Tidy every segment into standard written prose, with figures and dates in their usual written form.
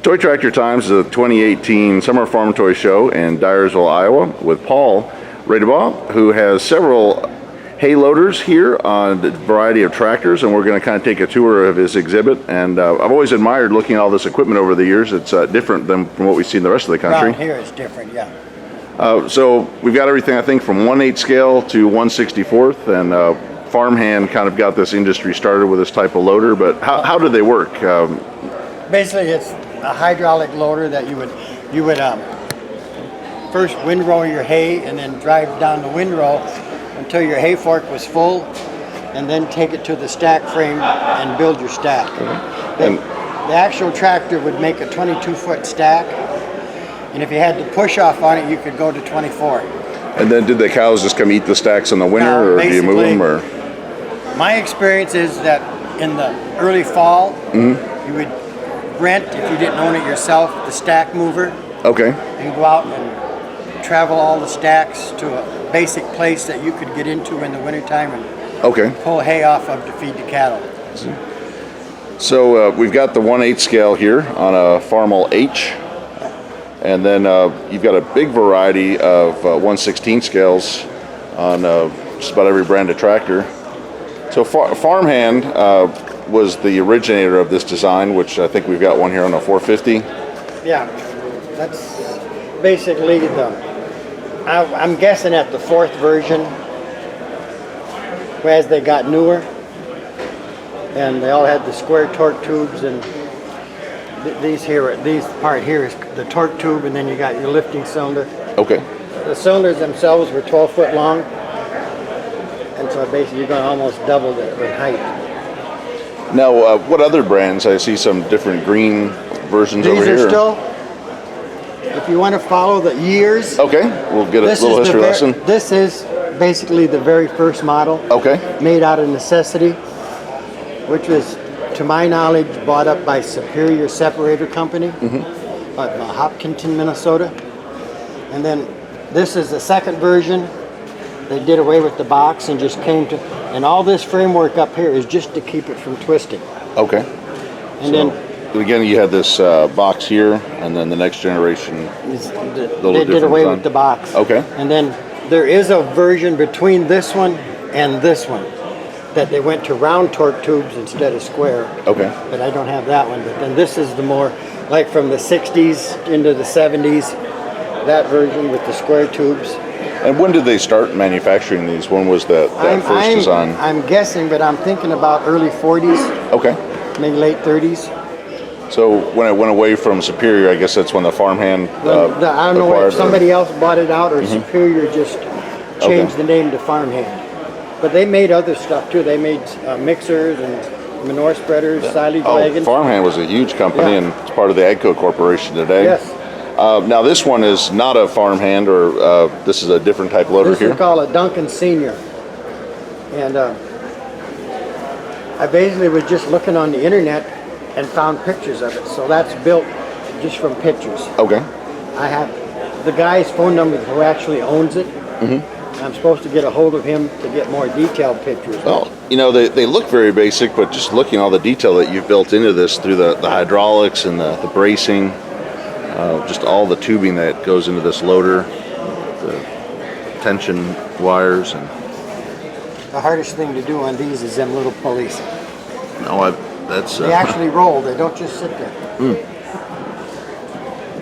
Toy Tractor Times is a 2018 Summer Farm Toy Show in Dyersville, Iowa with Paul Radabaugh, who has several hay loaders here on a variety of tractors, and we're going to kind of take a tour of his exhibit. And I've always admired looking at all this equipment over the years. It's different than from what we see in the rest of the country. Around here is different, yeah. So we've got everything, I think, from 1/8 scale to 1/64, and Farmhand kind of got this industry started with this type of loader. But how did they work? Basically, it's a hydraulic loader that you would first windrow your hay and then drive down the windrow until your hay fork was full, and then take it to the stack frame and build your stack. The actual tractor would make a 22-foot stack, and if you had to push off on it, you could go to 24. And then did the cows just come eat the stacks in the winter, or do you move them? Or? My experience is that in the early fall, you would rent, if you didn't own it yourself, the stack mover. Okay. And go out and travel all the stacks to a basic place that you could get into in the wintertime and pull hay off of to feed the cattle. So we've got the 1/8 scale here on a Farmall H, and then you've got a big variety of 1/16 scales on just about every brand of tractor. So Farmhand was the originator of this design, which I think we've got one here on a 450. Yeah, that's basically I'm guessing at the 4th version, as they got newer, and they all had the square torque tubes, and these part here is the torque tube, and then you got your lifting cylinder. Okay. The cylinders themselves were 12 foot long, and so basically you're going to almost double the height. Now, what other brands? I see some different green versions over here. These are still, if you want to follow the years. Okay, we'll get a little history lesson. This is basically the very first model. Okay. Made out of necessity, which was, to my knowledge, bought up by Superior Separator Company of Hopkinton, Minnesota. And then this is the second version. They did away with the box and just came to, and all this framework up here is just to keep it from twisting. Okay. And then again, you had this box here, and then the next generation. They did away with the box. Okay. And then there is a version between this one and this one that they went to round torque tubes instead of square. Okay. But I don't have that one. But then this is the more, like from the 60s into the 70s, that version with the square tubes. And when did they start manufacturing these? When was that first design? I'm guessing, but I'm thinking about early 40s. Okay. Maybe late 30s. So when it went away from Superior, I guess that's when the Farmhand I don't know if somebody else bought it out or Superior just changed the name to Farmhand. But they made other stuff too. They made mixers and manure spreaders, silage wagons. Farmhand was a huge company, and it's part of the AGCO Corporation today. Yes. Now this one is not a Farmhand, or this is a different type loader here? This is called a Duncan Senior. And I basically was just looking on the internet and found pictures of it. So that's built just from pictures. Okay. I have the guy's phone number who actually owns it. I'm supposed to get a hold of him to get more detailed pictures. Well, you know, they look very basic, but just looking at all the detail that you've built into this through the hydraulics and the bracing, just all the tubing that goes into this loader, the tension wires. And the hardest thing to do on these is them little pulleys. No, that's... They actually roll, they don't just sit there.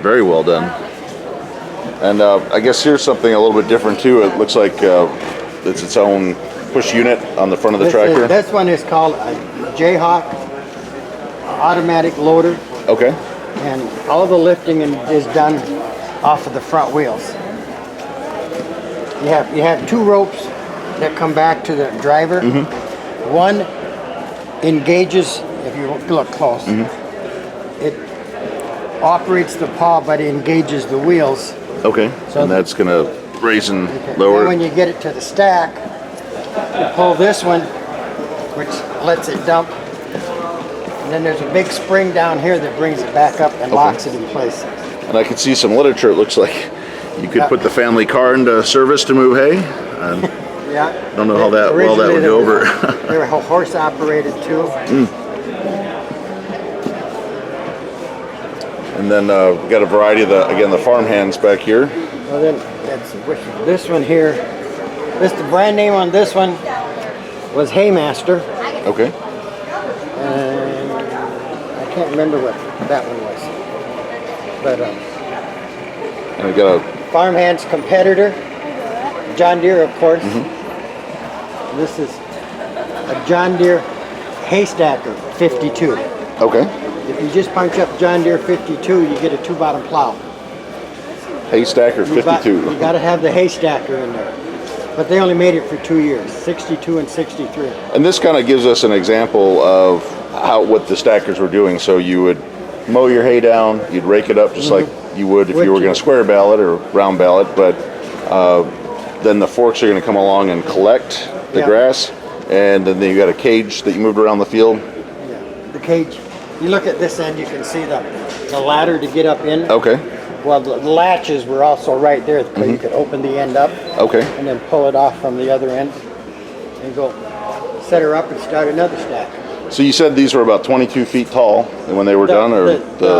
Very well done. And I guess here's something a little bit different too. It looks like it's its own push unit on the front of the tractor. This one is called a Jayhawk automatic loader. Okay. And all the lifting is done off of the front wheels. You have 2 ropes that come back to the driver. One engages, if you look close, it operates the paw, but it engages the wheels. Okay, so and that's going to raise and lower. And when you get it to the stack, you pull this one, which lets it dump. And then there's a big spring down here that brings it back up and locks it in place. And I can see some literature. It looks like you could put the family car into service to move hay. Yeah. I don't know how that would go over. They were horse operated too. And then we got a variety of the Farmhands back here. Well, then that's this one here. The brand name on this one was Haymaster, Okay. and I can't remember what that one was. But And we got a Farmhand's competitor, John Deere, of course. This is a John Deere Haystacker 52. okay. If you just punch up John Deere 52, you get a 2-bottom plow. Haystacker 52. You got to have the Haystacker in there. But they only made it for 2 years, 62 and 63. And this kind of gives us an example of what the stackers were doing. So you would mow your hay down, you'd rake it up just like you would if you were going to square bale it or round bale it, but then the forks are going to come along and collect the grass, and then you got a cage that you moved around the field. Yeah, the cage. You look at this end, you can see the ladder to get up in. Okay. Well, the latches were also right there, so you could open the end up. Okay. And then pull it off from the other end, and go set her up and start another stack. So you said these were about 22 feet tall when they were done, or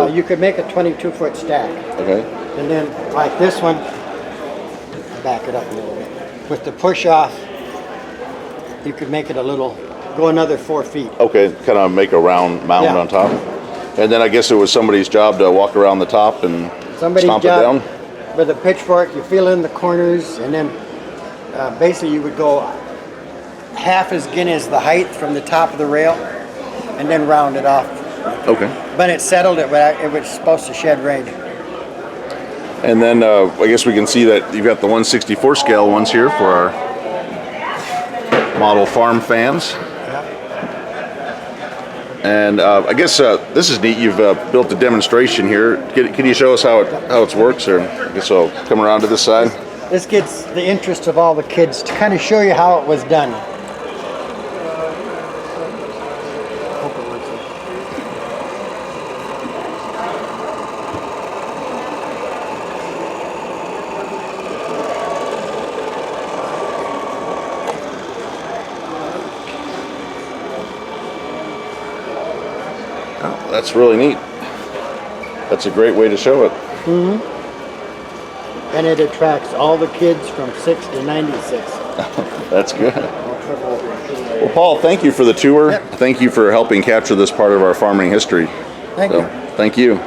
you could make a 22-foot stack. Okay. And then, like this one, back it up a little bit. With the push off, you could make it go another 4 feet. Okay, kind of make a round mound on top. And then I guess it was somebody's job to walk around the top and stomp it down. With a pitchfork, you fill in the corners, and then basically you would go half as skinny as the height from the top of the rail, and then round it off. Okay. But it settled it, but it was supposed to shed rain. And then I guess we can see that you've got the 164 scale ones here for our model farm fans. And I guess this is neat. You've built a demonstration here. Can you show us how it works? Or I guess I'll come around to this side. This gets the interest of all the kids to kind of show you how it was done. Oh, that's really neat. That's a great way to show it. And it attracts all the kids from 6 to 96. That's good. Well, Paul, thank you for the tour. Yep. Thank you for helping capture this part of our farming history. Thank you. Thank you.